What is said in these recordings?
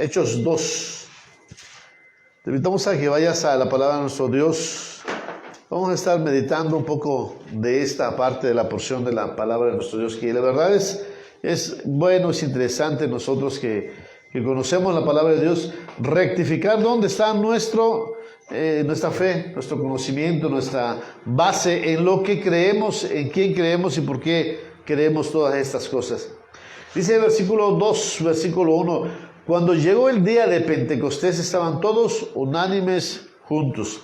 Hechos 2. Te invitamos a que vayas a la palabra de nuestro Dios. Vamos a estar meditando un poco de esta parte de la porción de la palabra de nuestro Dios, que la verdad es bueno, es interesante nosotros que conocemos la palabra de Dios, rectificar dónde está nuestra fe, nuestro conocimiento, nuestra base en lo que creemos, en quién creemos y por qué creemos todas estas cosas. Dice el versículo 2, versículo 1, cuando llegó el día de Pentecostés estaban todos unánimes juntos.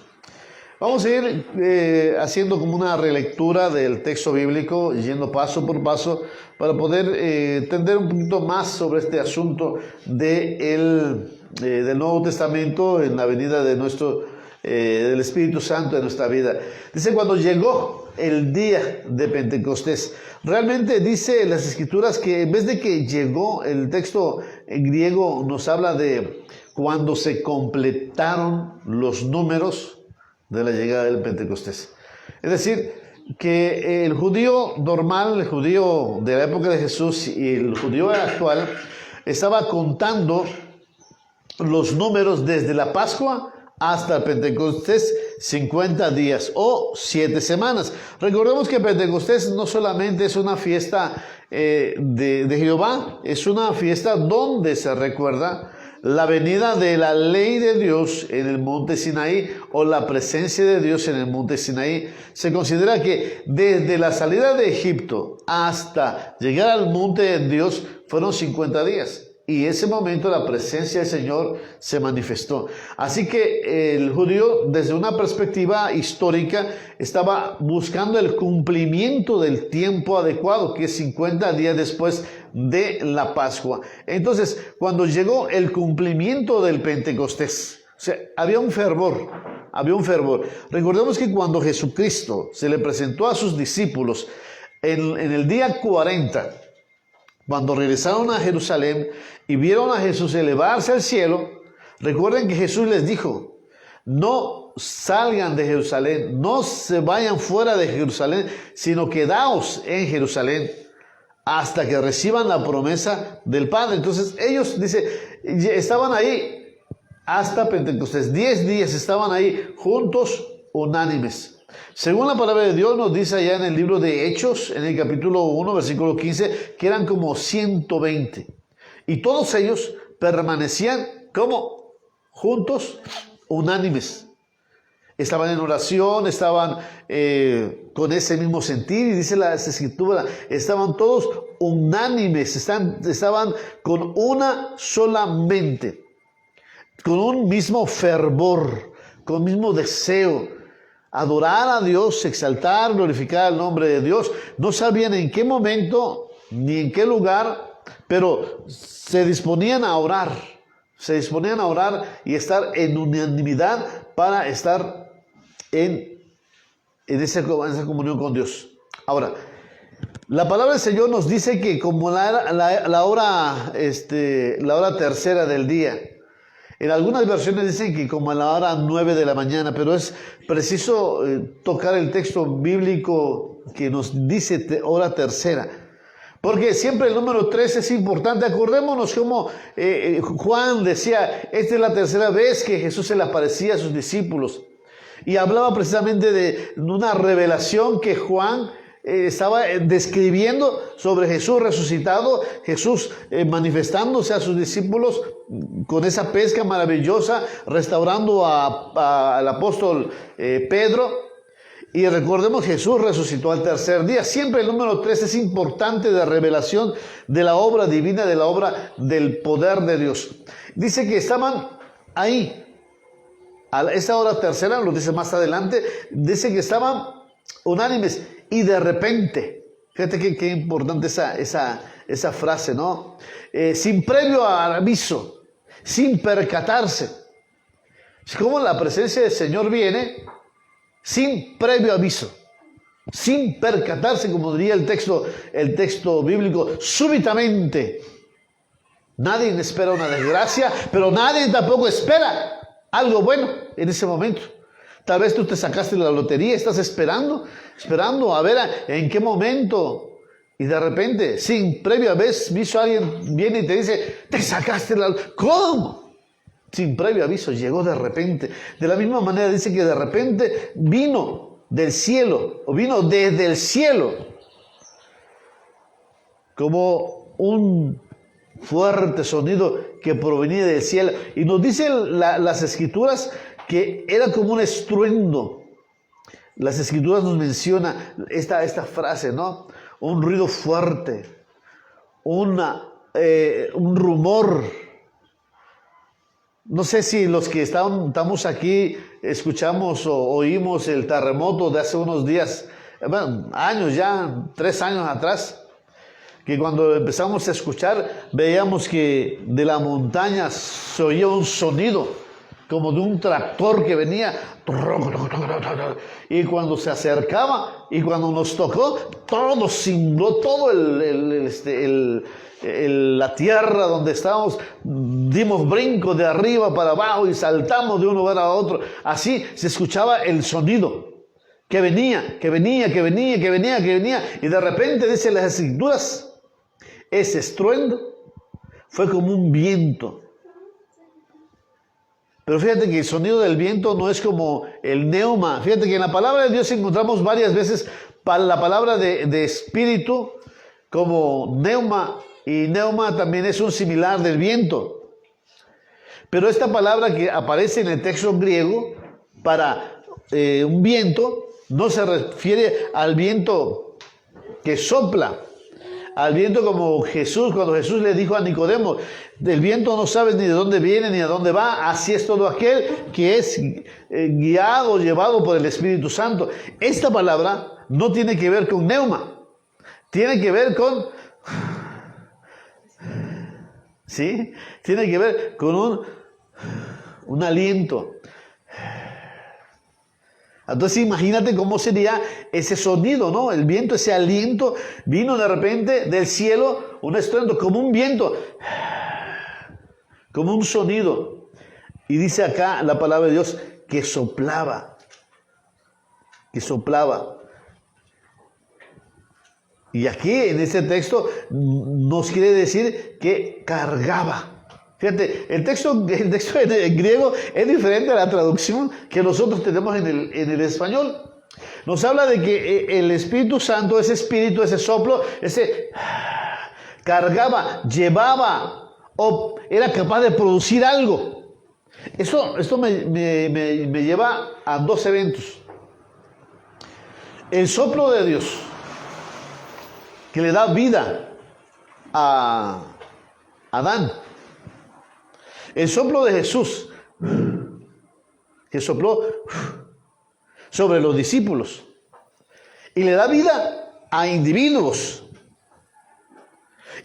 Vamos a ir haciendo como una relectura del texto bíblico, yendo paso por paso, para poder entender un poquito más sobre este asunto del Nuevo Testamento en la venida de del Espíritu Santo en nuestra vida. Dice, cuando llegó el día de Pentecostés. Realmente dice las Escrituras que en vez de que llegó, el texto en griego nos habla de cuando se completaron los números de la llegada del Pentecostés. Es decir, que el judío normal, el judío de la época de Jesús y el judío actual estaba contando los números desde la Pascua hasta el Pentecostés, 50 días o 7 semanas. Recordemos que Pentecostés no solamente es una fiesta de Jehová, es una fiesta donde se recuerda la venida de la ley de Dios en el monte Sinaí o la presencia de Dios en el monte Sinaí. Se considera que desde la salida de Egipto hasta llegar al monte de Dios fueron 50 días. Y ese momento la presencia del Señor se manifestó. Así que el judío, desde una perspectiva histórica, estaba buscando el cumplimiento del tiempo adecuado, que es 50 días después de la Pascua. Entonces, cuando llegó el cumplimiento del Pentecostés, o sea, había un fervor. Recordemos que cuando Jesucristo se le presentó a sus discípulos en el día 40, cuando regresaron a Jerusalén y vieron a Jesús elevarse al cielo, recuerden que Jesús les dijo, no salgan de Jerusalén, no se vayan fuera de Jerusalén, sino quedaos en Jerusalén hasta que reciban la promesa del Padre. Entonces ellos, dice, estaban ahí hasta Pentecostés, 10 días estaban ahí juntos, unánimes. Según la palabra de Dios nos dice allá en el libro de Hechos, en el capítulo 1, versículo 15, que eran como 120. Y todos ellos permanecían como juntos, unánimes. Estaban en oración, estaban con ese mismo sentir, y dice la Escritura, estaban todos unánimes, estaban con una sola mente, con un mismo fervor, con un mismo deseo. Adorar a Dios, exaltar, glorificar el nombre de Dios. No sabían en qué momento ni en qué lugar, pero se disponían a orar. Se disponían a orar y estar en unanimidad para estar en esa comunión con Dios. Ahora, la palabra del Señor nos dice que como la hora tercera del día. En algunas versiones dicen que como a la hora 9 de la mañana, pero es preciso tocar el texto bíblico que nos dice hora tercera. Porque siempre el número 3 es importante. Acordémonos cómo Juan decía, esta es la tercera vez que Jesús se le aparecía a sus discípulos. Y hablaba precisamente de una revelación que Juan estaba describiendo sobre Jesús resucitado, Jesús manifestándose a sus discípulos con esa pesca maravillosa, restaurando al apóstol Pedro. Y recordemos, Jesús resucitó al tercer día. Siempre el número 3 es importante de revelación de la obra divina, de la obra del poder de Dios. Dice que estaban ahí, a esa hora tercera, lo dice más adelante, dice que estaban unánimes. Y de repente, fíjate qué importante esa frase, ¿no? Sin previo aviso, sin percatarse. Es como la presencia del Señor viene sin previo aviso, sin percatarse, como diría el texto bíblico, súbitamente. Nadie espera una desgracia, pero nadie tampoco espera algo bueno en ese momento. Tal vez tú te sacaste la lotería, estás esperando a ver en qué momento Y de repente, sin previo aviso, alguien viene y te dice, te sacaste la... ¿Cómo? Sin previo aviso, llegó de repente. De la misma manera dice que de repente vino del cielo, o vino desde el cielo, como un fuerte sonido que provenía del cielo. Y nos dicen las escrituras que era como un estruendo. Las escrituras nos mencionan esta frase, ¿no? Un ruido fuerte, un rumor. No sé si los que estamos aquí escuchamos o oímos el terremoto de hace unos días, bueno, años ya, 3 años atrás, que cuando empezamos a escuchar veíamos que de la montaña se oía un sonido como de un tractor que venía, y cuando se acercaba y cuando nos tocó, todo cimbró, todo la tierra donde estábamos, dimos brinco de arriba para abajo y saltamos de un lugar a otro. Así se escuchaba el sonido que venía, y de repente, dicen las escrituras, ese estruendo fue como un viento. Pero fíjate que el sonido del viento no es como el neuma. Fíjate que en la palabra de Dios encontramos varias veces la palabra de espíritu como neuma, y neuma también es un similar del viento. Pero esta palabra que aparece en el texto griego para un viento no se refiere al viento que sopla, al viento como Jesús, cuando Jesús le dijo a Nicodemo, del viento no sabes ni de dónde viene ni a dónde va, así es todo aquel que es guiado, llevado por el Espíritu Santo. Esta palabra no tiene que ver con neuma, tiene que ver con... ¿Sí? Tiene que ver con un aliento. Entonces imagínate cómo sería ese sonido, ¿no? El viento, ese aliento, vino de repente del cielo, un estruendo, como un viento, como un sonido. Y dice acá la palabra de Dios que soplaba, que soplaba. Y aquí en este texto nos quiere decir que cargaba. Fíjate, el texto en griego es diferente a la traducción que nosotros tenemos en el español. Nos habla de que el Espíritu Santo, ese espíritu, ese soplo, ese cargaba, llevaba, o era capaz de producir algo. Esto me lleva a 2 eventos. El soplo de Dios, que le da vida a Adán. El soplo de Jesús, que sopló sobre los discípulos y le da vida a individuos.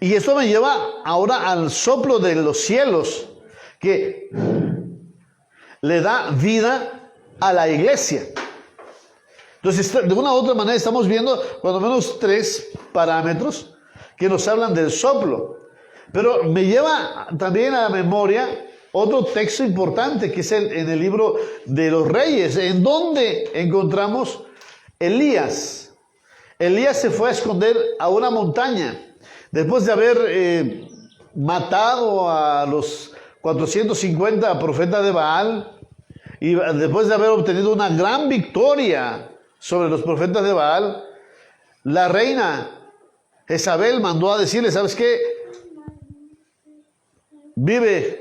Y esto me lleva ahora al soplo de los cielos, que le da vida a la iglesia. Entonces, de una u otra manera estamos viendo cuando menos 3 parámetros que nos hablan del soplo. Pero me lleva también a la memoria otro texto importante, que es en el libro de los Reyes, en donde encontramos Elías. Elías se fue a esconder a una montaña después de haber matado a los 450 profetas de Baal, y después de haber obtenido una gran victoria sobre los profetas de Baal. La reina Jezabel mandó a decirle, ¿sabes qué? Vive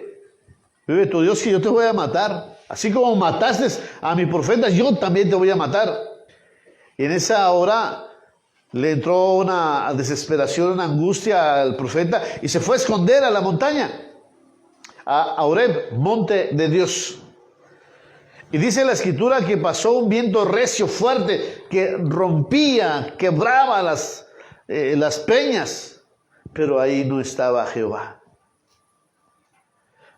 tu Dios, que yo te voy a matar. Así como mataste a mis profetas, yo también te voy a matar. Y en esa hora le entró una desesperación, una angustia al profeta, y se fue a esconder a la montaña, a Horeb, monte de Dios. Y dice la escritura que pasó un viento recio, fuerte, que rompía, quebraba las peñas, pero ahí no estaba Jehová.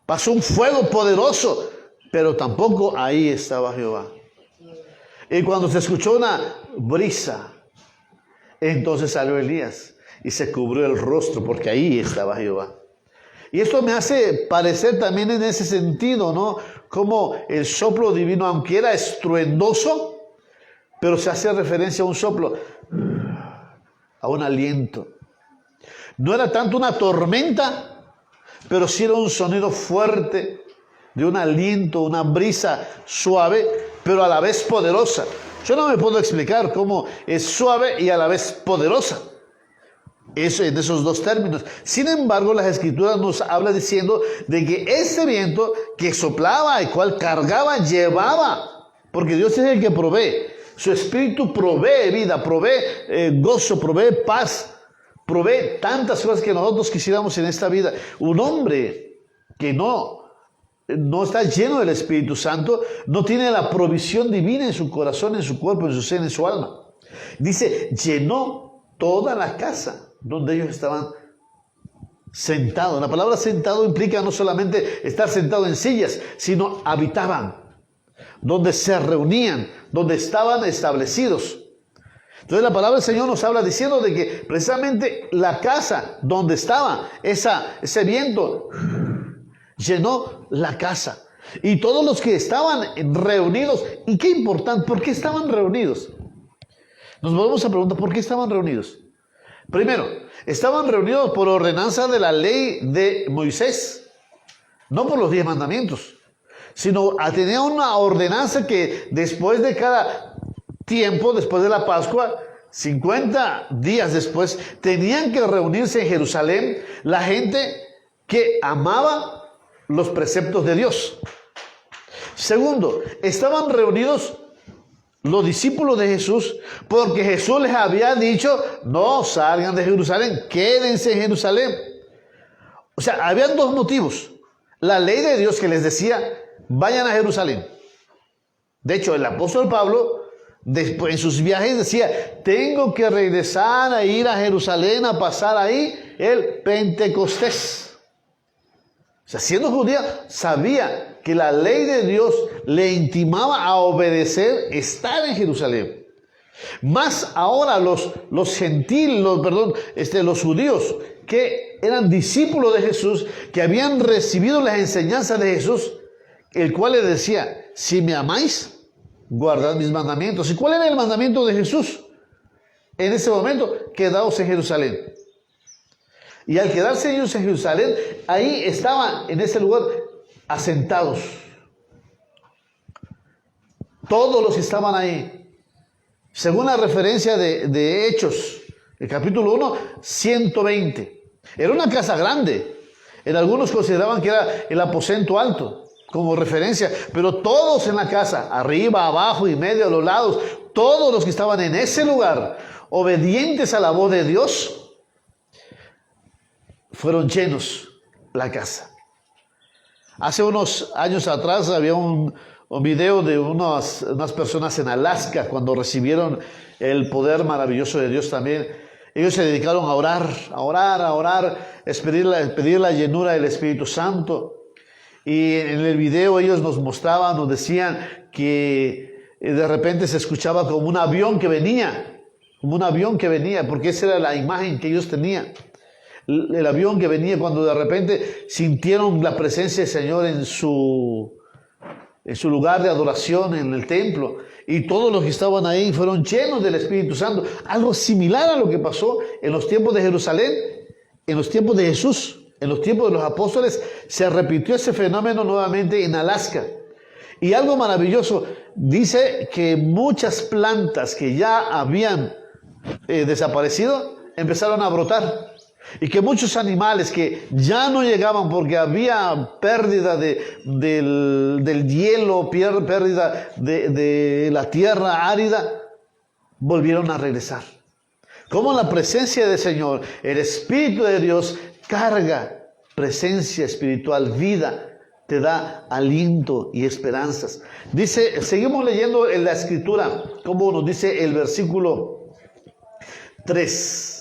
Pasó un fuego poderoso, pero tampoco ahí estaba Jehová. Y cuando se escuchó una brisa, entonces salió Elías y se cubrió el rostro, porque ahí estaba Jehová. Y esto me hace parecer también en ese sentido, ¿no? Como el soplo divino, aunque era estruendoso, pero se hace referencia a un soplo a un aliento. No era tanto una tormenta, pero sí era un sonido fuerte de un aliento, una brisa suave, pero a la vez poderosa. Yo no me puedo explicar cómo es suave y a la vez poderosa. Eso en esos dos términos. Sin embargo, las Escrituras nos habla diciendo de que ese viento que soplaba, el cual cargaba, llevaba, porque Dios es el que provee. Su Espíritu provee vida, provee gozo, provee paz, provee tantas cosas que nosotros quisiéramos en esta vida. Un hombre que no está lleno del Espíritu Santo, no tiene la provisión divina en su corazón, en su cuerpo, en su ser, en su alma. Dice, llenó toda la casa donde ellos estaban sentados. La palabra sentado implica no solamente estar sentado en sillas, sino habitaban, donde se reunían, donde estaban establecidos. Entonces la palabra del Señor nos habla diciendo de que precisamente la casa donde estaba ese viento llenó la casa. Y todos los que estaban reunidos, y qué importante, ¿por qué estaban reunidos? Nos volvemos a preguntar, ¿por qué estaban reunidos? Primero, estaban reunidos por ordenanza de la ley de Moisés, no por los 10 mandamientos, sino tenía una ordenanza que después de cada tiempo, después de la Pascua, 50 días después, tenían que reunirse en Jerusalén la gente que amaba los preceptos de Dios. Segundo, estaban reunidos los discípulos de Jesús, porque Jesús les había dicho, no salgan de Jerusalén, quédense en Jerusalén. O sea, habían dos motivos. La ley de Dios que les decía, vayan a Jerusalén. De hecho, el apóstol Pablo, después en sus viajes decía, tengo que regresar a ir a Jerusalén, a pasar ahí el Pentecostés. O sea, siendo judío, sabía que la ley de Dios le intimaba a obedecer, estar en Jerusalén. Más ahora los gentiles, los judíos que eran discípulos de Jesús, que habían recibido las enseñanzas de Jesús, el cual les decía, si me amáis, guardad mis mandamientos. ¿Y cuál era el mandamiento de Jesús? En ese momento, quedaos en Jerusalén. Y al quedarse ellos en Jerusalén, ahí estaban en ese lugar asentados. Todos los que estaban ahí. Según la referencia de Hechos, el capítulo 1, 120. Era una casa grande. En algunos consideraban que era el aposento alto, como referencia. Pero todos en la casa, arriba, abajo y medio, a los lados, todos los que estaban en ese lugar, obedientes a la voz de Dios, fueron llenos la casa. Hace unos años atrás había un video de unas personas en Alaska cuando recibieron el poder maravilloso de Dios también. Ellos se dedicaron a orar, pedir la llenura del Espíritu Santo. Y en el video ellos nos mostraban, nos decían que de repente se escuchaba como un avión que venía, porque esa era la imagen que ellos tenían. El avión que venía cuando de repente sintieron la presencia del Señor en su lugar de adoración, en el templo. Y todos los que estaban ahí fueron llenos del Espíritu Santo. Algo similar a lo que pasó en los tiempos de Jerusalén, en los tiempos de Jesús, en los tiempos de los apóstoles. Se repitió ese fenómeno nuevamente en Alaska. Y algo maravilloso, dice que muchas plantas que ya habían desaparecido empezaron a brotar. Y que muchos animales que ya no llegaban porque había pérdida del hielo, pérdida de la tierra árida, volvieron a regresar. Como la presencia del Señor, el Espíritu de Dios carga presencia espiritual, vida, te da aliento y esperanzas. Dice, seguimos leyendo en la Escritura, como nos dice el versículo 3.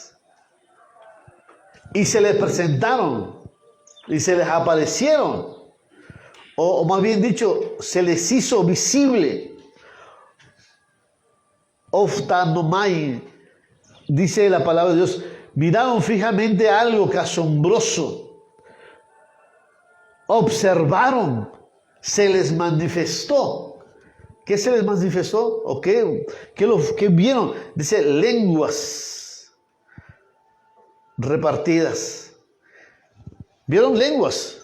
Y se les presentaron, y se les aparecieron, o más bien dicho, se les hizo visible. Oftanomai, dice la palabra de Dios, miraron fijamente algo que asombroso. Observaron, se les manifestó. ¿Qué se les manifestó? ¿O qué vieron? Dice lenguas repartidas. Vieron lenguas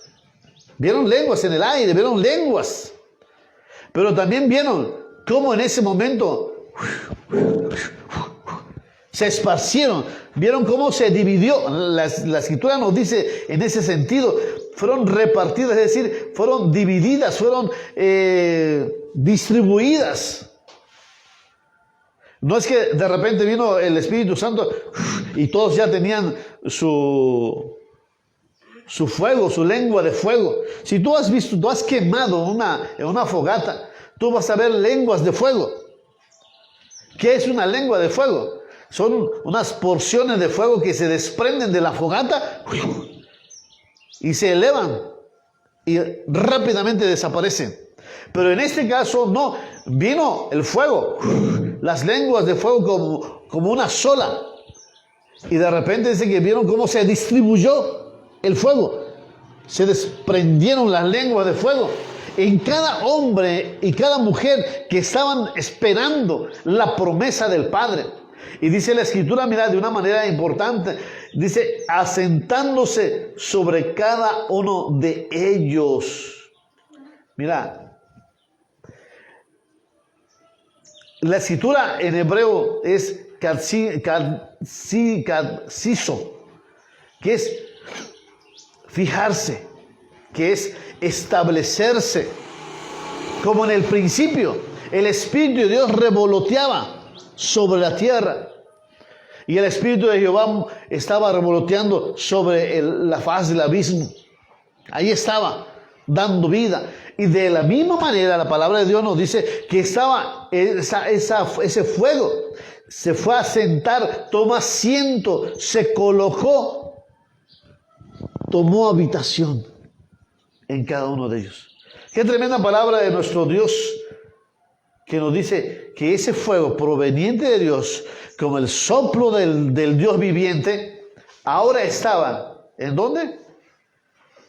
en el aire, vieron lenguas. Pero también vieron cómo en ese momento se esparcieron. Vieron cómo se dividió. La escritura nos dice en ese sentido, fueron repartidas, es decir, fueron divididas, fueron distribuidas. No es que de repente vino el Espíritu Santo y todos ya tenían su fuego, su lengua de fuego. Si tú has visto, tú has quemado en una fogata, tú vas a ver lenguas de fuego. ¿Qué es una lengua de fuego? Son unas porciones de fuego que se desprenden de la fogata y se elevan y rápidamente desaparecen. Pero en este caso no, vino el fuego, las lenguas de fuego como una sola. Y de repente dice que vieron cómo se distribuyó el fuego. Se desprendieron las lenguas de fuego en cada hombre y cada mujer que estaban esperando la promesa del Padre. Y dice la Escritura, mira, de una manera importante, dice, asentándose sobre cada uno de ellos. Mira, la Escritura en hebreo es katsiso, que es fijarse, que es establecerse. Como en el principio, el Espíritu de Dios revoloteaba sobre la tierra. Y el Espíritu de Jehová estaba revoloteando sobre la faz del abismo. Ahí estaba, dando vida. Y de la misma manera la palabra de Dios nos dice que estaba ese fuego. Se fue a sentar, tomó asiento, se colocó, tomó habitación en cada uno de ellos. Qué tremenda palabra de nuestro Dios, que nos dice que ese fuego proveniente de Dios, como el soplo del Dios viviente, ahora estaba, ¿en dónde?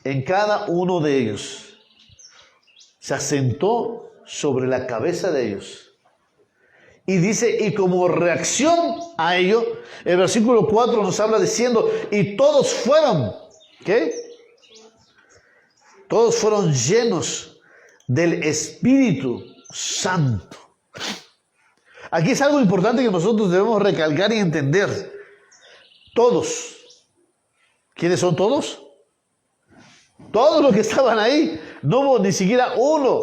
En cada uno de ellos. Se asentó sobre la cabeza de ellos. Y dice, y como reacción a ello, el versículo 4 nos habla diciendo, y todos fueron, ¿qué? Todos fueron llenos del Espíritu Santo. Aquí es algo importante que nosotros debemos recalcar y entender. Todos. ¿Quiénes son todos? Todos los que estaban ahí. No hubo ni siquiera uno.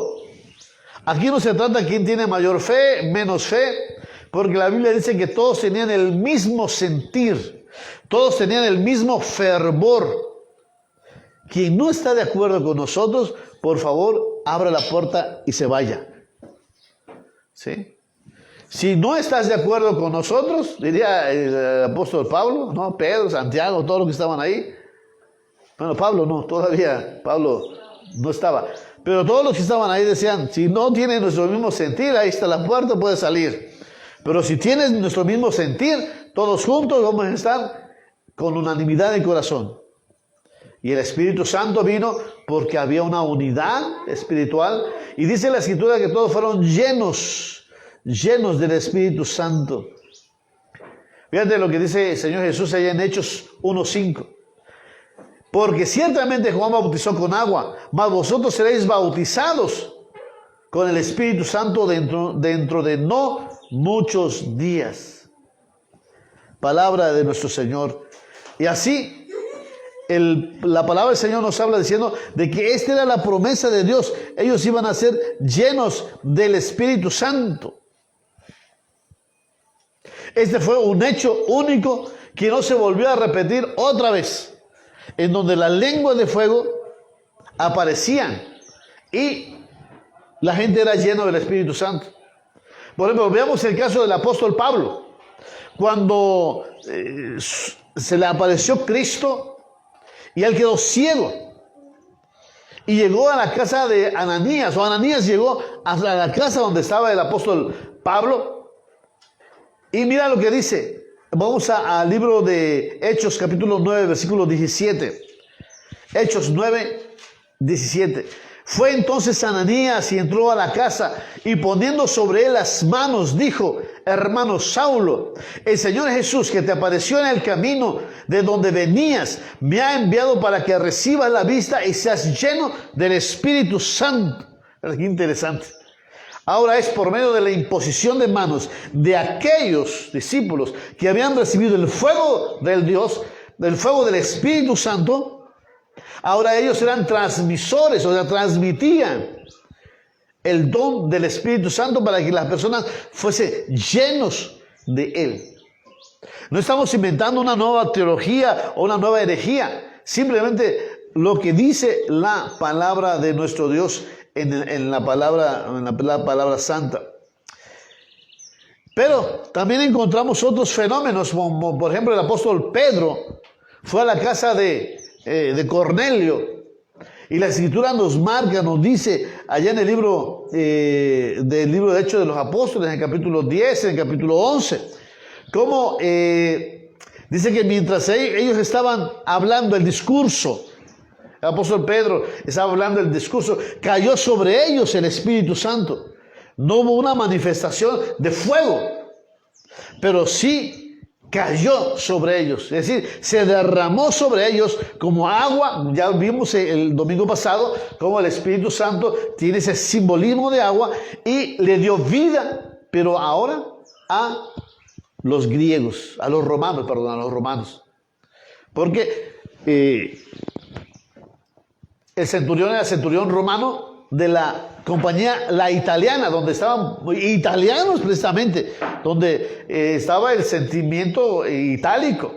Aquí no se trata de quién tiene mayor fe, menos fe, porque la Biblia dice que todos tenían el mismo sentir. Todos tenían el mismo fervor. Quien no está de acuerdo con nosotros, por favor, abra la puerta y se vaya. ¿Sí? Si no estás de acuerdo con nosotros, diría el apóstol Pablo, ¿no? Pedro, Santiago, todos los que estaban ahí. Bueno, Pablo no, todavía Pablo no estaba. Pero todos los que estaban ahí decían, si no tienen nuestro mismo sentir, ahí está la puerta, puede salir. Pero si tienes nuestro mismo sentir, todos juntos vamos a estar con unanimidad de corazón. Y el Espíritu Santo vino porque había una unidad espiritual. Y dice la Escritura que todos fueron llenos del Espíritu Santo. Fíjate lo que dice el Señor Jesús allá en Hechos 1:5. Porque ciertamente Juan bautizó con agua, mas vosotros seréis bautizados con el Espíritu Santo dentro de no muchos días. Palabra de nuestro Señor. Y así la palabra del Señor nos habla diciendo de que esta era la promesa de Dios. Ellos iban a ser llenos del Espíritu Santo. Este fue un hecho único que no se volvió a repetir otra vez, en donde las lenguas de fuego aparecían y la gente era llena del Espíritu Santo. Por ejemplo, veamos el caso del apóstol Pablo. Cuando se le apareció Cristo y él quedó ciego y llegó a la casa de Ananías, o Ananías llegó a la casa donde estaba el apóstol Pablo, y mira lo que dice. Vamos al libro de Hechos, capítulo 9, versículo 17. Hechos 9, 17. Fue entonces Ananías y entró a la casa y poniendo sobre él las manos dijo: hermano Saulo, el Señor Jesús que te apareció en el camino de donde venías me ha enviado para que recibas la vista y seas lleno del Espíritu Santo. Qué interesante. Ahora es por medio de la imposición de manos de aquellos discípulos que habían recibido el fuego del Dios, del fuego del Espíritu Santo. Ahora ellos eran transmisores, o sea, transmitían el don del Espíritu Santo para que las personas fuesen llenos de Él. No estamos inventando una nueva teología o una nueva herejía. Simplemente lo que dice la palabra de nuestro Dios en la palabra santa. Pero también encontramos otros fenómenos, como por ejemplo el apóstol Pedro fue a la casa de Cornelio. Y la Escritura nos marca, nos dice allá en el libro de Hechos de los Apóstoles, en el capítulo 10, en el capítulo 11, cómo dice que mientras ellos estaban hablando el discurso, el apóstol Pedro estaba hablando el discurso, cayó sobre ellos el Espíritu Santo. No hubo una manifestación de fuego, pero sí cayó sobre ellos, es decir, se derramó sobre ellos como agua. Ya vimos el domingo pasado cómo el Espíritu Santo tiene ese simbolismo de agua y le dio vida, pero ahora a los griegos, a los romanos, porque el centurión era el centurión romano de la compañía La Italiana, donde estaban italianos precisamente, donde estaba el sentimiento itálico.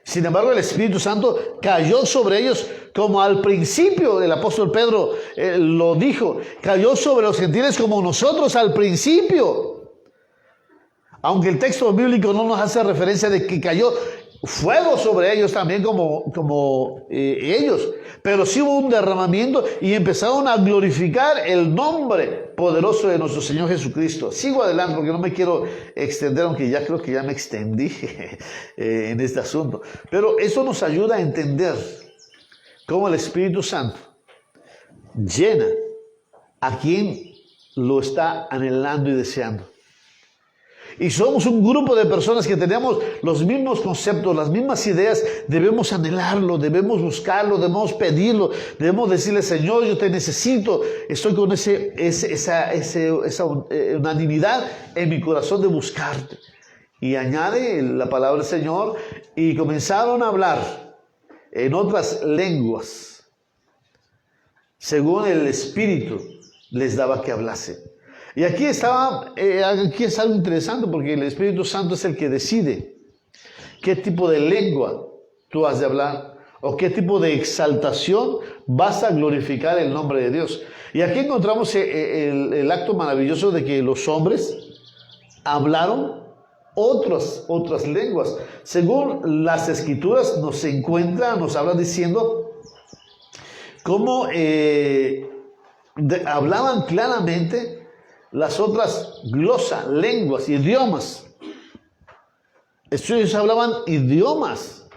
Sin embargo, el Espíritu Santo cayó sobre ellos, como al principio el apóstol Pedro lo dijo, cayó sobre los gentiles como nosotros al principio. Aunque el texto bíblico no nos hace referencia de que cayó fuego sobre ellos también como ellos, pero sí hubo un derramamiento y empezaron a glorificar el nombre poderoso de nuestro Señor Jesucristo. Sigo adelante porque no me quiero extender, aunque ya creo que ya me extendí en este asunto, pero eso nos ayuda a entender cómo el Espíritu Santo llena a quien lo está anhelando y deseando. Y somos un grupo de personas que tenemos los mismos conceptos, las mismas ideas. Debemos anhelarlo, debemos buscarlo, debemos pedirlo, debemos decirle: Señor, yo te necesito. Estoy con esa unanimidad en mi corazón de buscarte. Y añade la palabra del Señor y comenzaron a hablar en otras lenguas, según el Espíritu les daba que hablase. Y aquí es algo interesante, porque el Espíritu Santo es el que decide qué tipo de lengua tú has de hablar o qué tipo de exaltación vas a glorificar el nombre de Dios. Y aquí encontramos el acto maravilloso de que los hombres hablaron otras lenguas. Según las Escrituras nos hablan diciendo cómo hablaban claramente las otras glosas, lenguas, idiomas. Ellos hablaban idiomas,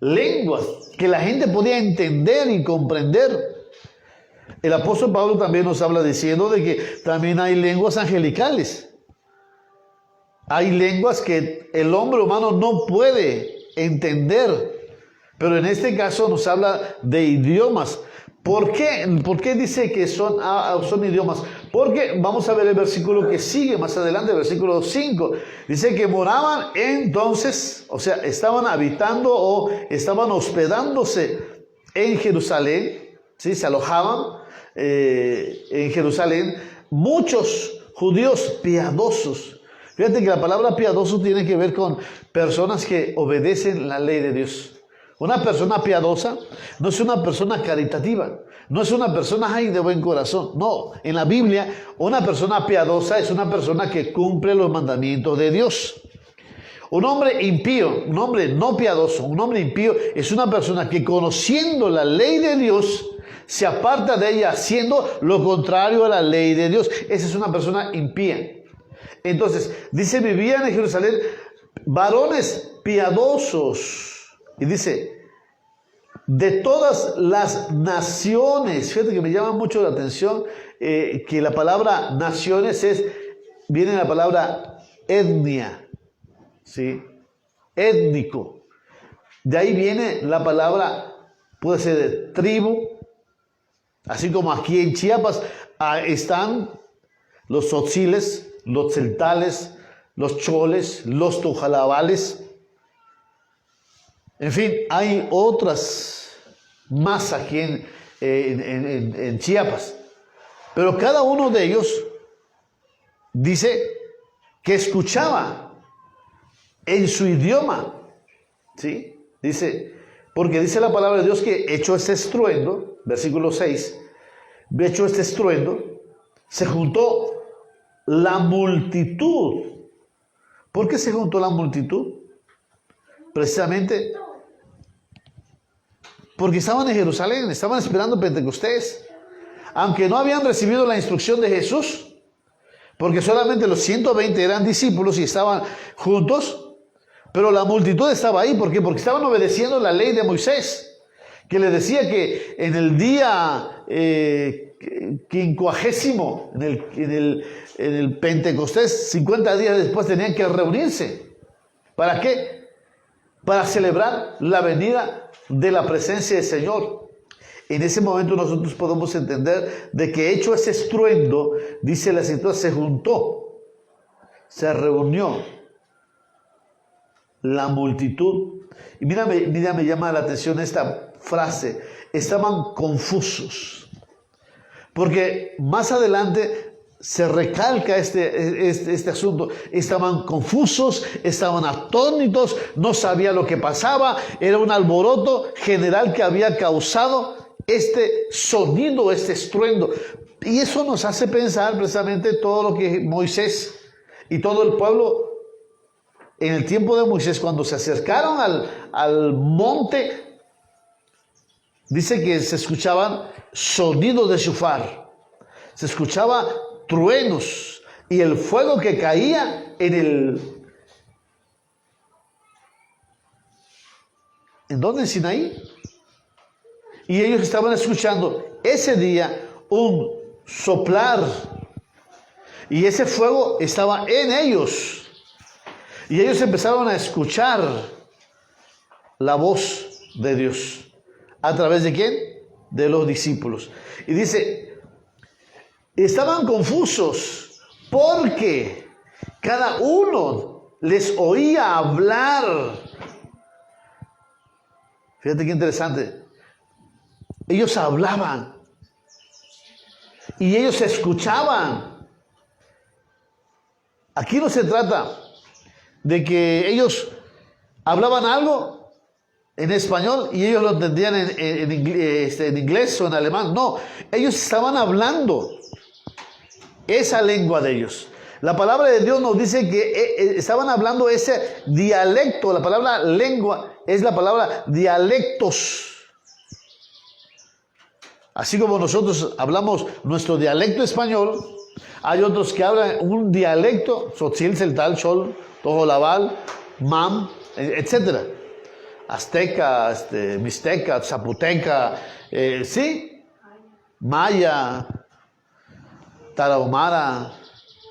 lenguas que la gente podía entender y comprender. El apóstol Pablo también nos habla diciendo de que también hay lenguas angelicales. Hay lenguas que el hombre humano no puede entender, pero en este caso nos habla de idiomas. ¿Por qué dice que son idiomas? Porque vamos a ver el versículo que sigue más adelante, el versículo 5. Dice que moraban entonces, o sea, estaban habitando o estaban hospedándose en Jerusalén, ¿sí? Se alojaban en Jerusalén muchos judíos piadosos. Fíjate que la palabra piadoso tiene que ver con personas que obedecen la ley de Dios. Una persona piadosa no es una persona caritativa, no es una persona de buen corazón. No, en la Biblia una persona piadosa es una persona que cumple los mandamientos de Dios. Un hombre impío, un hombre no piadoso, un hombre impío es una persona que, conociendo la ley de Dios, se aparta de ella haciendo lo contrario a la ley de Dios. Esa es una persona impía. Entonces, dice, vivían en Jerusalén varones piadosos. Y dice, de todas las naciones. Fíjate que me llama mucho la atención que la palabra naciones viene de la palabra etnia, ¿sí? Étnico. De ahí viene la palabra, puede ser de tribu, así como aquí en Chiapas están los tzotziles, los tzeltales, los choles, los tojalabales. En fin, hay otras más aquí en Chiapas. Pero cada uno de ellos dice que escuchaba en su idioma. ¿Sí? Dice, porque dice la palabra de Dios que hecho este estruendo, versículo 6, hecho este estruendo, se juntó la multitud. ¿Por qué se juntó la multitud? Precisamente porque estaban en Jerusalén, estaban esperando Pentecostés. Aunque no habían recibido la instrucción de Jesús, porque solamente los 120 eran discípulos y estaban juntos, pero la multitud estaba ahí. ¿Por qué? Porque estaban obedeciendo la ley de Moisés, que le decía que en el día quincuagésimo, en el Pentecostés, 50 días después tenían que reunirse. ¿Para qué? Para celebrar la venida de la presencia del Señor. En ese momento nosotros podemos entender de que hecho ese estruendo, dice la Escritura, se juntó, se reunió la multitud. Y mira, me llama la atención esta frase, estaban confusos. Porque más adelante se recalca este asunto. Estaban confusos, estaban atónitos, no sabía lo que pasaba. Era un alboroto general que había causado este sonido, este estruendo. Y eso nos hace pensar precisamente todo lo que Moisés y todo el pueblo en el tiempo de Moisés, cuando se acercaron al monte, dice que se escuchaban sonidos de shofar, se escuchaba truenos y el fuego que caía ¿en dónde? En Sinaí. Y ellos estaban escuchando ese día un soplar. Y ese fuego estaba en ellos. Y ellos empezaron a escuchar la voz de Dios. ¿A través de quién? De los discípulos. Y dice, estaban confusos porque cada uno les oía hablar. Fíjate qué interesante. Ellos hablaban y ellos escuchaban. Aquí no se trata de que ellos hablaban algo en español y ellos lo entendían en inglés o en alemán. No, ellos estaban hablando esa lengua de ellos. La palabra de Dios nos dice que estaban hablando ese dialecto. La palabra lengua es la palabra dialectos. Así como nosotros hablamos nuestro dialecto español, hay otros que hablan un dialecto, tzotzil, tzeltal, chol, tojolabal, mam, etc. Azteca, mixteca, zapoteca, ¿sí? Maya, tarahumara,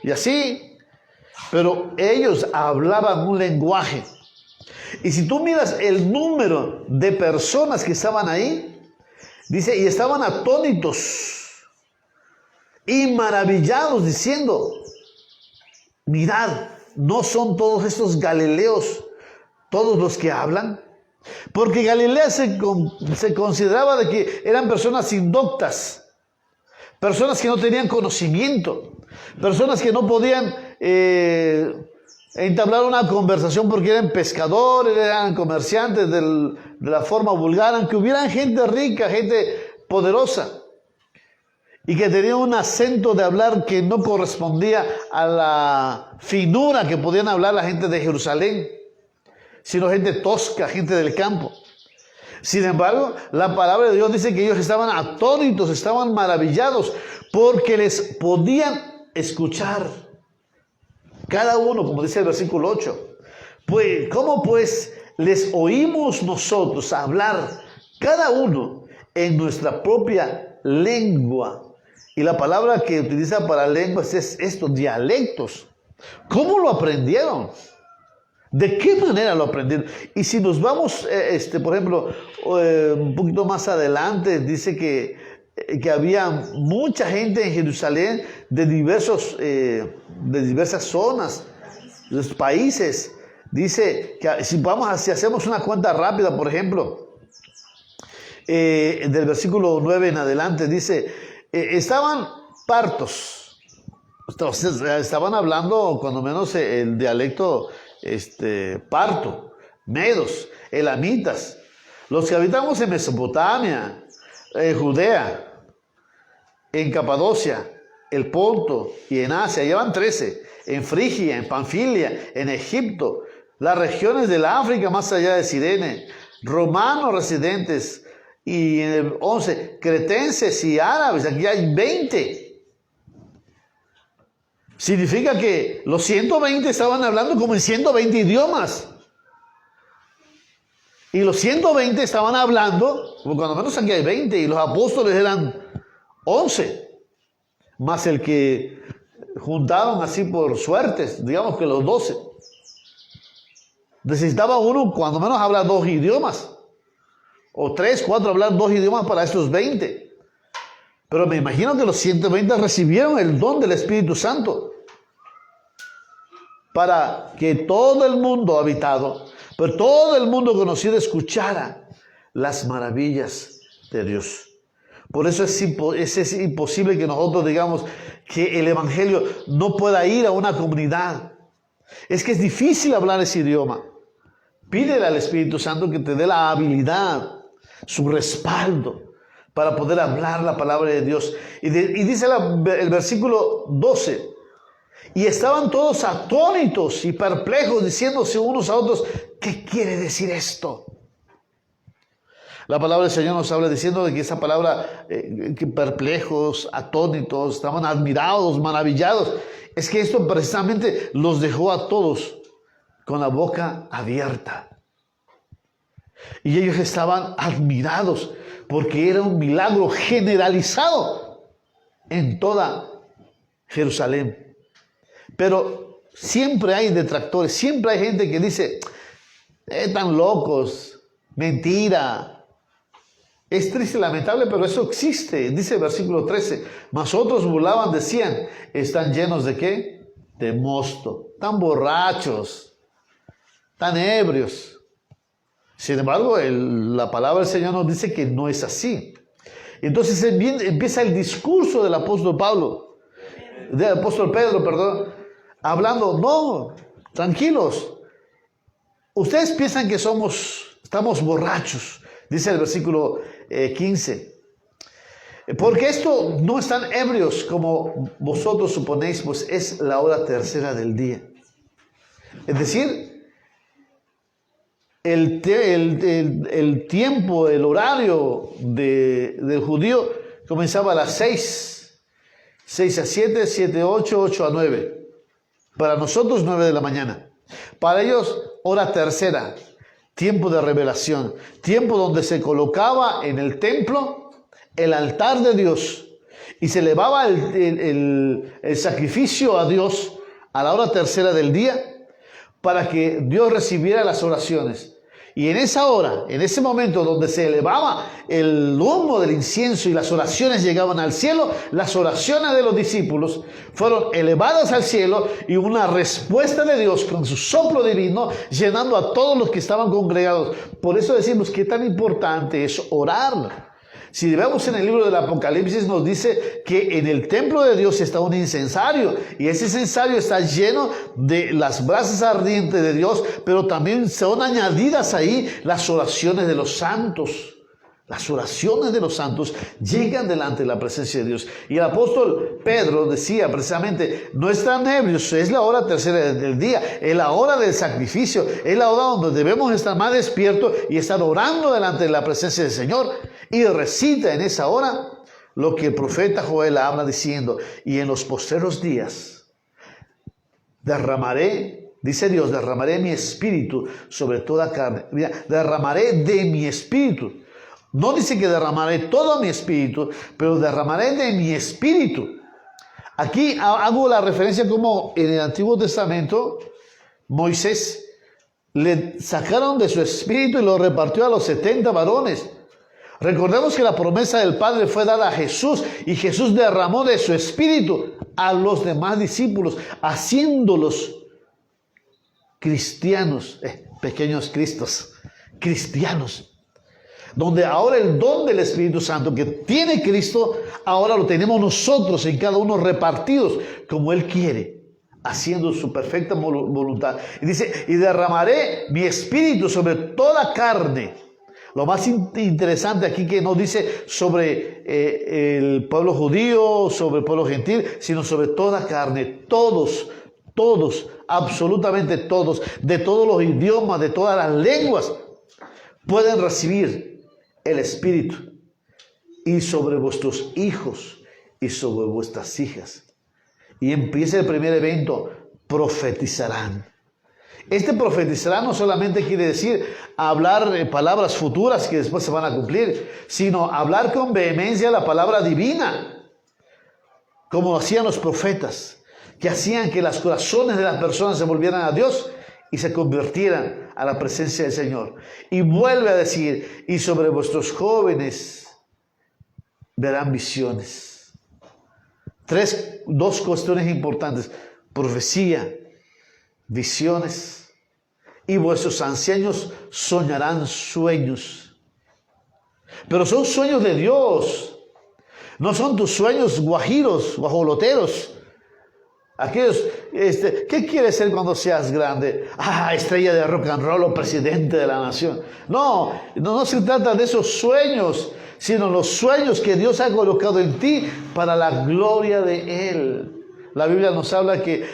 y así. Pero ellos hablaban un lenguaje. Y si tú miras el número de personas que estaban ahí, dice, y estaban atónitos y maravillados, diciendo, mirad, ¿no son todos estos galileos todos los que hablan? Porque Galilea se consideraba de que eran personas indoctas, personas que no tenían conocimiento, personas que no podían entablar una conversación porque eran pescadores, eran comerciantes de la forma vulgar, aunque hubieran gente rica, gente poderosa, y que tenía un acento de hablar que no correspondía a la finura que podían hablar la gente de Jerusalén, sino gente tosca, gente del campo. Sin embargo, la palabra de Dios dice que ellos estaban atónitos, estaban maravillados, porque les podían escuchar. Cada uno, como dice el versículo 8. Pues, ¿cómo pues les oímos nosotros hablar cada uno en nuestra propia lengua. Y la palabra que utiliza para lenguas es esto, dialectos. ¿Cómo lo aprendieron? ¿De qué manera lo aprendieron? Y si nos vamos, por ejemplo, un poquito más adelante, dice que había mucha gente en Jerusalén de diversas zonas, de los países. Dice que si hacemos una cuenta rápida, por ejemplo, del versículo 9 en adelante, dice, estaban partos. Entonces, estaban hablando, cuando menos, el dialecto parto, medos, elamitas, los que habitamos en Mesopotamia, Judea, en Capadocia, el Ponto y en Asia, llevan 13, en Frigia, en Panfilia, en Egipto, las regiones del África más allá de Cirene, romanos residentes, y en el 11, cretenses y árabes, aquí hay 20. Significa que los 120 estaban hablando como en 120 idiomas. Y los 120 estaban hablando, cuando menos aquí hay 20, y los apóstoles eran 11, más el que juntaron así por suertes, digamos que los 12. Necesitaba uno, cuando menos, hablar 2 idiomas, o 3, 4, hablar 2 idiomas para estos 20. Pero me imagino que los 120 recibieron el don del Espíritu Santo para que todo el mundo habitado, pero todo el mundo conocido, escuchara las maravillas de Dios. Por eso es imposible que nosotros digamos que el Evangelio no pueda ir a una comunidad. Es que es difícil hablar ese idioma. Pídele al Espíritu Santo que te dé la habilidad, su respaldo, para poder hablar la palabra de Dios. Y dice el versículo 12, y estaban todos atónitos y perplejos, diciéndose unos a otros, ¿qué quiere decir esto? La palabra del Señor nos habla diciendo de que esa palabra, que perplejos, atónitos, estaban admirados, maravillados. Es que esto precisamente los dejó a todos con la boca abierta. Y ellos estaban admirados porque era un milagro generalizado en toda Jerusalén. Pero siempre hay detractores, siempre hay gente que dice, están locos, mentira. Es triste y lamentable, pero eso existe. Dice el versículo 13, mas otros burlaban, decían, ¿están llenos de qué? De mosto, tan borrachos, tan ebrios. Sin embargo, la palabra del Señor nos dice que no es así. Entonces empieza el discurso del apóstol Pedro, hablando, no, tranquilos. Ustedes piensan que estamos borrachos, dice el versículo 15. Porque esto no están ebrios como vosotros suponéis, pues es la hora tercera del día. Es decir, el tiempo, el horario del judío comenzaba a las 6 a 7, 7 a 8, 8 a 9. Para nosotros 9 de la mañana. Para ellos hora tercera, tiempo de revelación, tiempo donde se colocaba en el templo el altar de Dios y se elevaba el sacrificio a Dios a la hora tercera del día para que Dios recibiera las oraciones. Y en esa hora, en ese momento donde se elevaba el humo del incienso y las oraciones llegaban al cielo, las oraciones de los discípulos fueron elevadas al cielo y una respuesta de Dios con su soplo divino llenando a todos los que estaban congregados. Por eso decimos que tan importante es orar. Si vemos en el libro del Apocalipsis nos dice que en el templo de Dios está un incensario y ese incensario está lleno de las brasas ardientes de Dios, pero también son añadidas ahí las oraciones de los santos. Las oraciones de los santos llegan delante de la presencia de Dios. Y el apóstol Pedro decía precisamente, no están ebrios, es la hora tercera del día, es la hora del sacrificio, es la hora donde debemos estar más despiertos y estar orando delante de la presencia del Señor. Y recita en esa hora lo que el profeta Joel habla diciendo, y en los postreros días derramaré, dice Dios, derramaré mi espíritu sobre toda carne. Mira, derramaré de mi espíritu. No dice que derramaré todo mi espíritu, pero derramaré de mi espíritu. Aquí hago la referencia como en el Antiguo Testamento, Moisés le sacaron de su espíritu y lo repartió a los 70 varones. Recordemos que la promesa del Padre fue dada a Jesús y Jesús derramó de su espíritu a los demás discípulos, haciéndolos cristianos, pequeños cristos, cristianos. Donde ahora el don del Espíritu Santo que tiene Cristo, ahora lo tenemos nosotros en cada uno repartidos como Él quiere, haciendo su perfecta voluntad. Y dice, y derramaré mi espíritu sobre toda carne. Lo más interesante aquí que no dice sobre el pueblo judío, sobre el pueblo gentil, sino sobre toda carne. Todos, absolutamente todos, de todos los idiomas, de todas las lenguas, pueden recibir el Espíritu, y sobre vuestros hijos y sobre vuestras hijas. Y empieza el primer evento, profetizarán. Este profetizarán no solamente quiere decir hablar palabras futuras que después se van a cumplir, sino hablar con vehemencia la palabra divina, como lo hacían los profetas, que hacían que los corazones de las personas se volvieran a Dios y se convirtieran a la presencia del Señor. Y vuelve a decir, y sobre vuestros jóvenes verán visiones. Dos cuestiones importantes: profecía, visiones, y vuestros ancianos soñarán sueños. Pero son sueños de Dios, no son tus sueños guajiros, guajoloteros. Aquellos, ¿qué quieres ser cuando seas grande? Estrella de rock and roll o presidente de la nación. No se trata de esos sueños, sino los sueños que Dios ha colocado en ti para la gloria de Él. La Biblia nos habla que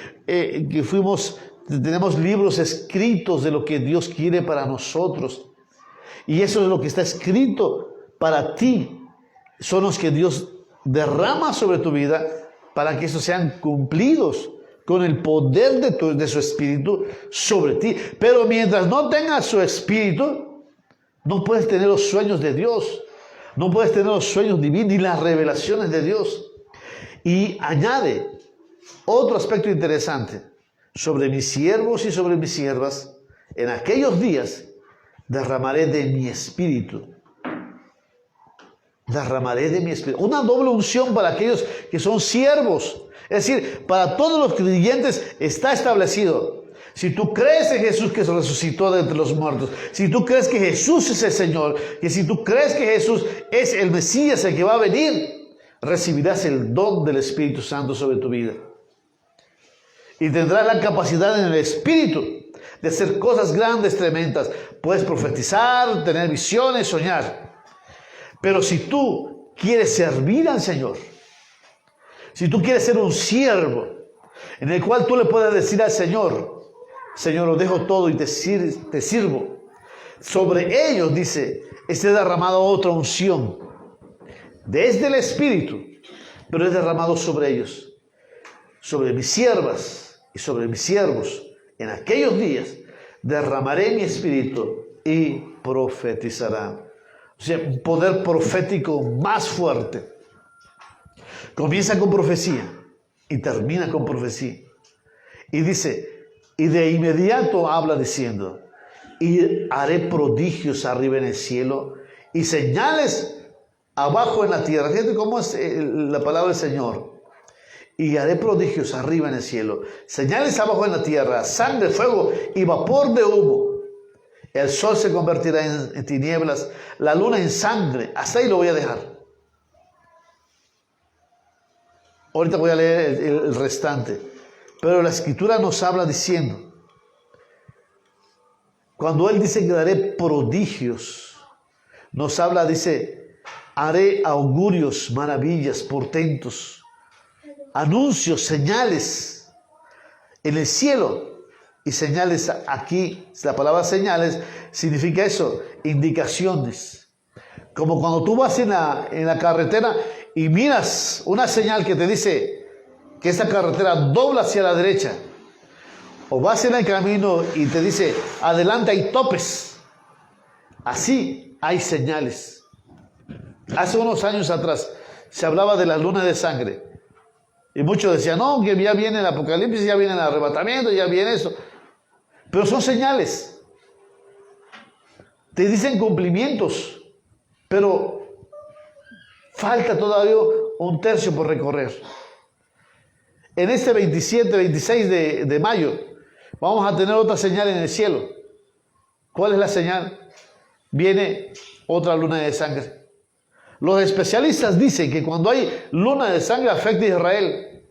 tenemos libros escritos de lo que Dios quiere para nosotros. Y eso es lo que está escrito para ti. Son los que Dios derrama sobre tu vida para que esos sean cumplidos con el poder de su Espíritu sobre ti. Pero mientras no tengas su Espíritu, no puedes tener los sueños de Dios. No puedes tener los sueños divinos ni las revelaciones de Dios. Y añade otro aspecto interesante. Sobre mis siervos y sobre mis siervas, en aquellos días, derramaré de mi Espíritu. Derramaré de mi Espíritu. Una doble unción para aquellos que son siervos. Es decir, para todos los creyentes está establecido. Si tú crees en Jesús que se resucitó de entre los muertos, si tú crees que Jesús es el Señor, y si tú crees que Jesús es el Mesías, el que va a venir, recibirás el don del Espíritu Santo sobre tu vida. Y tendrás la capacidad en el Espíritu de hacer cosas grandes, tremendas. Puedes profetizar, tener visiones, soñar. Pero si tú quieres servir al Señor, si tú quieres ser un siervo, en el cual tú le puedes decir al Señor, Señor, lo dejo todo y te sirvo. Sobre ellos, dice, esté derramada otra unción. Desde el Espíritu, pero es derramado sobre ellos. Sobre mis siervas y sobre mis siervos, en aquellos días, derramaré mi Espíritu y profetizarán. O sea, un poder profético más fuerte. Comienza con profecía y termina con profecía. Y dice, y de inmediato habla diciendo, y haré prodigios arriba en el cielo y señales abajo en la tierra. Fíjate cómo es la palabra del Señor. Y haré prodigios arriba en el cielo, señales abajo en la tierra, sangre, fuego y vapor de humo. El sol se convertirá en tinieblas, la luna en sangre. Hasta ahí lo voy a dejar. Ahorita voy a leer el restante. Pero la Escritura nos habla diciendo, cuando Él dice que daré prodigios, nos habla, dice, haré augurios, maravillas, portentos, anuncios, señales en el cielo. Y señales aquí, la palabra señales significa eso, indicaciones. Como cuando tú vas en la carretera y miras una señal que te dice que esta carretera dobla hacia la derecha. O vas en el camino y te dice, adelante hay topes. Así hay señales. Hace unos años atrás se hablaba de la luna de sangre. Y muchos decían, no, que ya viene el apocalipsis, ya viene el arrebatamiento, ya viene eso. Pero son señales. Te dicen cumplimientos. Pero falta todavía un tercio por recorrer. En este 27, 26 de mayo, vamos a tener otra señal en el cielo. ¿Cuál es la señal? Viene otra luna de sangre. Los especialistas dicen que cuando hay luna de sangre afecta a Israel.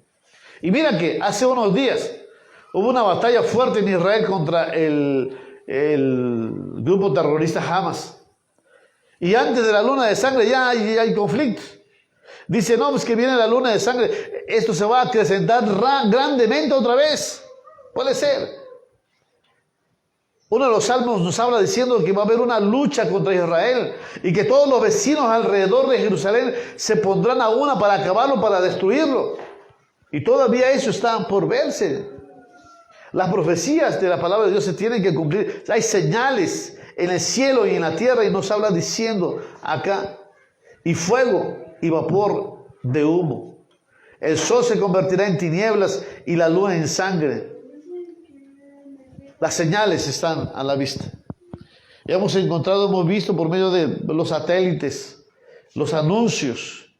Y mira que hace unos días hubo una batalla fuerte en Israel contra el grupo terrorista Hamas. Y antes de la luna de sangre ya hay conflictos. Dice, no, pues que viene la luna de sangre. Esto se va a acrecentar grandemente otra vez. Puede ser. Uno de los salmos nos habla diciendo que va a haber una lucha contra Israel y que todos los vecinos alrededor de Jerusalén se pondrán a una para acabarlo, para destruirlo. Y todavía eso está por verse. Las profecías de la palabra de Dios se tienen que cumplir. Hay señales en el cielo y en la tierra y nos habla diciendo acá, y fuego y vapor de humo. El sol se convertirá en tinieblas y la luna en sangre. Las señales están a la vista. Hemos visto por medio de los satélites, los anuncios,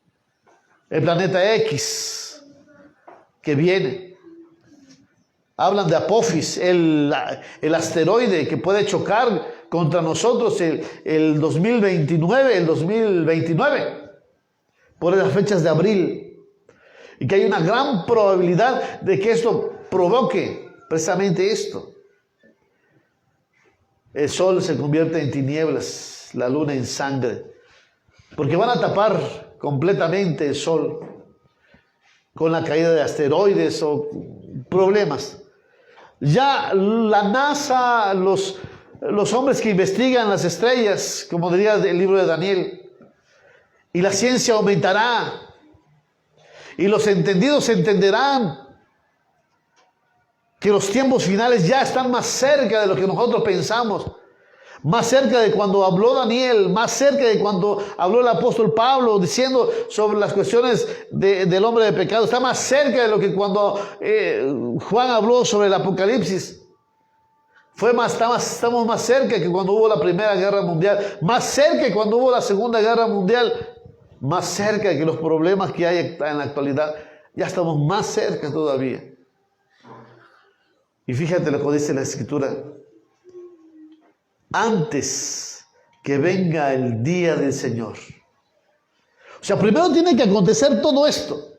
el planeta X que viene. Hablan de Apophis, el asteroide que puede chocar contra nosotros el 2029, por las fechas de abril. Y que hay una gran probabilidad de que esto provoque precisamente esto. El sol se convierte en tinieblas, la luna en sangre, porque van a tapar completamente el sol con la caída de asteroides o problemas. Ya la NASA, los hombres que investigan las estrellas, como diría el libro de Daniel, y la ciencia aumentará, y los entendidos entenderán que los tiempos finales ya están más cerca de lo que nosotros pensamos, más cerca de cuando habló Daniel, más cerca de cuando habló el apóstol Pablo diciendo sobre las cuestiones del hombre de pecado. Está más cerca de lo que cuando Juan habló sobre el Apocalipsis. Estamos más cerca que cuando hubo la Primera Guerra Mundial, más cerca que cuando hubo la Segunda Guerra Mundial, más cerca que los problemas que hay en la actualidad. Ya estamos más cerca todavía. Y fíjate lo que dice la Escritura. Antes que venga el día del Señor. O sea, primero tiene que acontecer todo esto.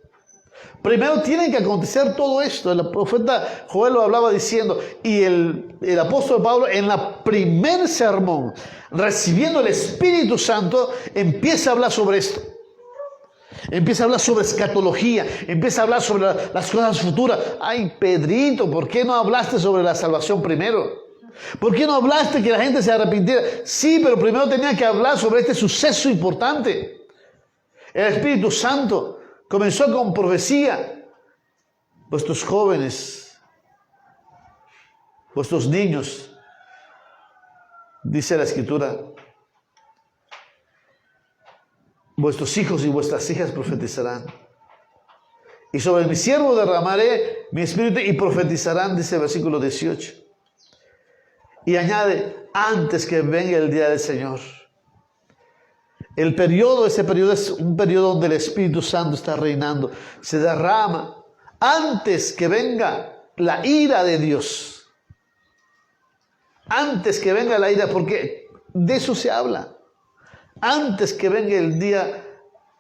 Primero tiene que acontecer todo esto. El profeta Joel lo hablaba diciendo. Y el apóstol Pablo en la primer sermón, recibiendo el Espíritu Santo, empieza a hablar sobre esto. Empieza a hablar sobre escatología, empieza a hablar sobre las cosas futuras. Ay, Pedrito, ¿por qué no hablaste sobre la salvación primero? ¿Por qué no hablaste que la gente se arrepintiera? Sí, pero primero tenía que hablar sobre este suceso importante. El Espíritu Santo comenzó con profecía. Vuestros jóvenes, vuestros niños, dice la Escritura, vuestros hijos y vuestras hijas profetizarán. Y sobre mi siervo derramaré mi espíritu y profetizarán, dice el versículo 18. Y añade, antes que venga el día del Señor. Ese periodo es un periodo donde el Espíritu Santo está reinando. Se derrama antes que venga la ira de Dios. Antes que venga la ira, porque de eso se habla. Antes que venga el día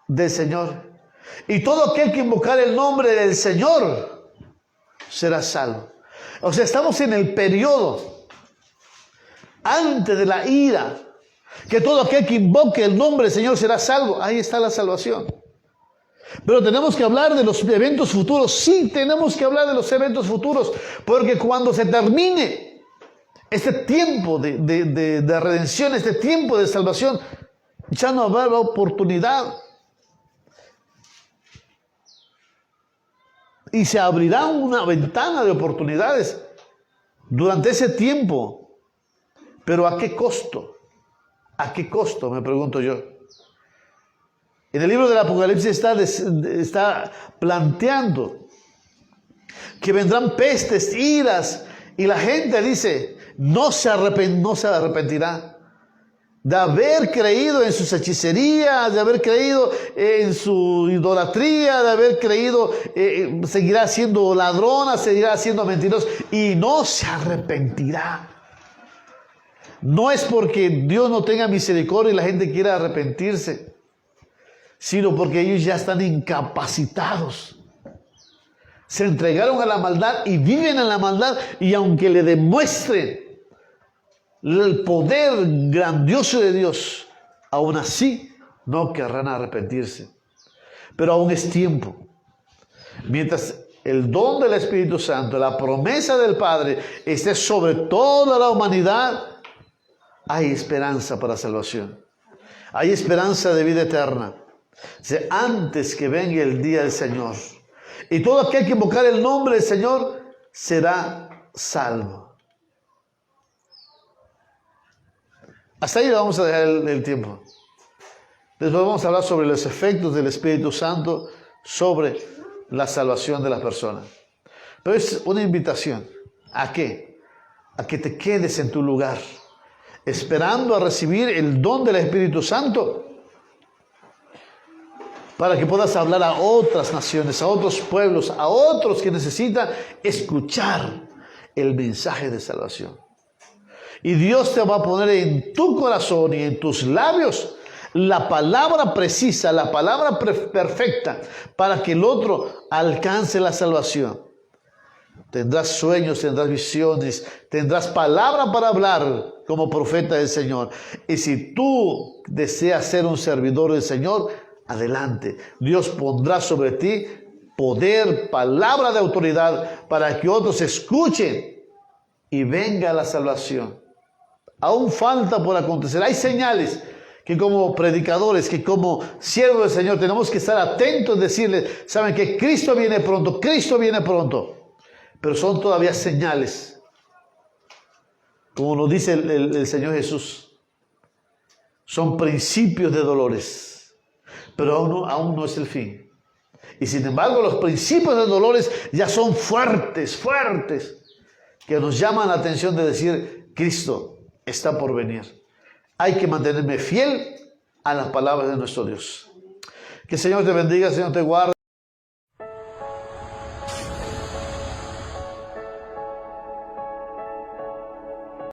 del Señor. Y todo aquel que invocar el nombre del Señor será salvo. O sea, estamos en el periodo antes de la ira, que todo aquel que invoque el nombre del Señor será salvo. Ahí está la salvación. Pero tenemos que hablar de los eventos futuros. Sí, tenemos que hablar de los eventos futuros, porque cuando se termine este tiempo de redención, este tiempo de salvación, ya no habrá oportunidad. Y se abrirá una ventana de oportunidades durante ese tiempo. Pero ¿a qué costo? ¿A qué costo? Me pregunto yo. En el libro del Apocalipsis está planteando que vendrán pestes, iras, y la gente dice, no se arrepentirá de haber creído en sus hechicerías, de haber creído en su idolatría, de haber creído, seguirá siendo ladrona, seguirá siendo mentirosa, y no se arrepentirá. No es porque Dios no tenga misericordia y la gente quiera arrepentirse, sino porque ellos ya están incapacitados. Se entregaron a la maldad y viven en la maldad, y aunque le demuestren el poder grandioso de Dios, aún así no querrán arrepentirse. Pero aún es tiempo. Mientras el don del Espíritu Santo, la promesa del Padre, esté sobre toda la humanidad, hay esperanza para salvación. Hay esperanza de vida eterna. Antes que venga el día del Señor. Y todo aquel que invocar el nombre del Señor será salvo. Hasta ahí vamos a dejar el tiempo. Después vamos a hablar sobre los efectos del Espíritu Santo sobre la salvación de las personas. Pero es una invitación. ¿A qué? A que te quedes en tu lugar, esperando a recibir el don del Espíritu Santo, para que puedas hablar a otras naciones, a otros pueblos, a otros que necesitan escuchar el mensaje de salvación. Y Dios te va a poner en tu corazón y en tus labios la palabra precisa, la palabra perfecta, para que el otro alcance la salvación. Tendrás sueños, tendrás visiones, tendrás palabra para hablar como profeta del Señor. Y si tú deseas ser un servidor del Señor, adelante. Dios pondrá sobre ti poder, palabra de autoridad, para que otros escuchen y venga la salvación. Aún falta por acontecer. Hay señales que como predicadores, que como siervos del Señor tenemos que estar atentos y decirles, saben que Cristo viene pronto, Cristo viene pronto. Pero son todavía señales. Como nos dice el Señor Jesús, son principios de dolores. Pero aún no es el fin. Y sin embargo, los principios de dolores ya son fuertes, que nos llaman la atención de decir, Cristo está por venir. Hay que mantenerme fiel a las palabras de nuestro Dios. Que el Señor te bendiga, el Señor te guarde.